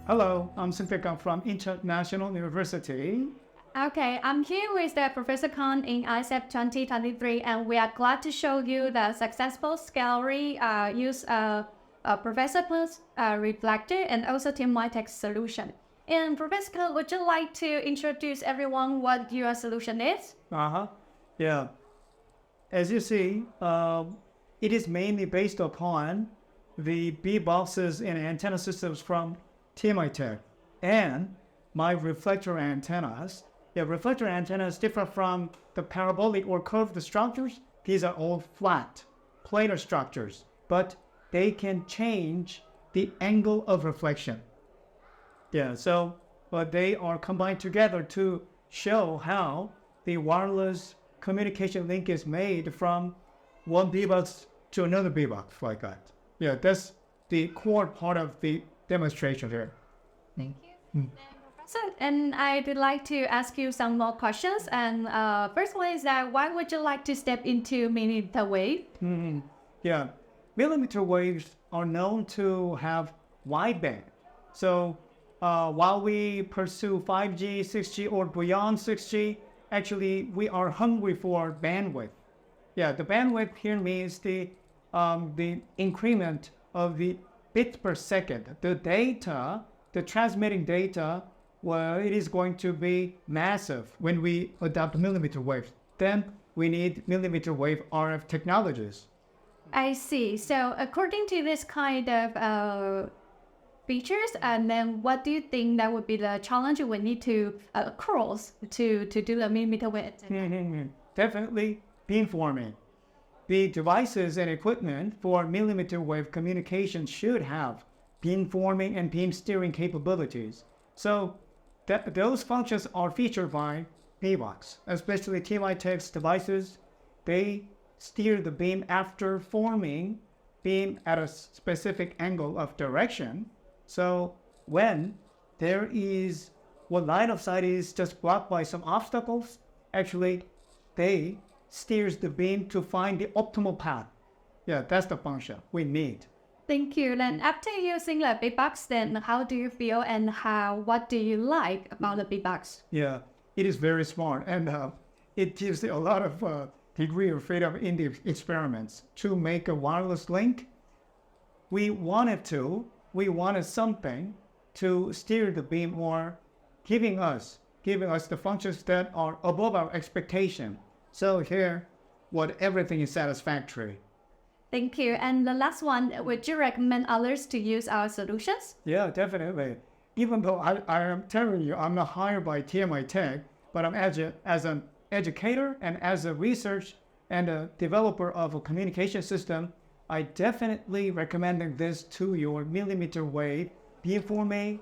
Hello, I'm Sinfika from International University. Okay, I'm here with Professor Khan in ISEP 2023, and we are glad to show you the successful Scalary use Professor Khan's reflector and also Team MyTech solution. And Professor Khan, would you like to introduce everyone what your solution is? Yeah. As you see, it is mainly based upon the B boxes and antenna systems from TMI and my reflector antennas. Yeah, reflector antennas differ from the parabolic or curved structures. These are all flat, planar structures, but they can change the angle of reflection. Yeah, so but they are combined together to show how the wireless communication link is made from one B-box to another B-box like that. Yeah, that's the core part of the demonstration here. Thank you. So, and I'd like to ask you some more questions. And first one is that why would you like to step into millimeter wave? Yeah, millimeter waves are known to have wideband. So while we pursue 5G, 6G, or beyond 6G, actually we are hungry for bandwidth. Yeah, the bandwidth here means the increment of the bit per second. The data, the transmitting data, well, it is going to be massive when we adopt millimeter waves. Then we need millimeter wave RF technologies. I see. So according to this kind of features, and then what do you think that would be the challenge we need to cross to do the millimeter wave? Definitely beamforming. The devices and equipment for millimeter wave communication should have beamforming and beam steering capabilities. So those functions are featured by BBOX, especially TMI devices. They steer the beam after forming beam at a specific angle of direction. So when there is what line of sight is just blocked by some obstacles, actually they steers the beam to find the optimal path. Yeah, that's the function we need. Thank you. Then after using the big box, then how do you feel and what do you like about the big box? Yeah, it is very smart and it gives a lot of degree of freedom in the experiments to make a wireless link. We wanted something to steer the beam or giving us the functions that are above our expectation. So here, everything is satisfactory. Thank you. And the last one, would you recommend others to use our solutions? Yeah, definitely. Even though I am telling you, I'm not hired by TMI Tech, but I'm as an educator and as a research and a developer of a communication system, I definitely recommend this to your millimeter wave beamforming,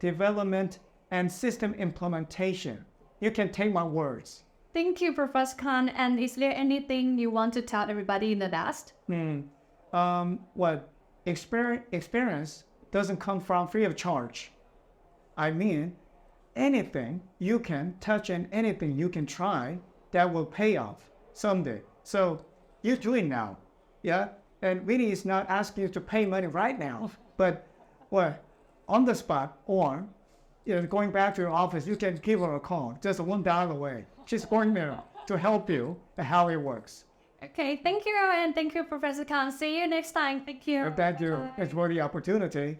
development, and system implementation. You can take my words. Thank you, Professor Khan. And is there anything you want to tell everybody in the last? Experience doesn't come from free of charge. I mean, anything you can touch and anything you can try, that will pay off someday. So you do it now, yeah? And really is not asking you to pay money right now, but on the spot or going back to your office, you can give her a call, just $1 away. She's going there to help you and how it works. Okay, thank you, and thank you, Professor Khan. See you next time. Thank you. Thank you. It's for the opportunity.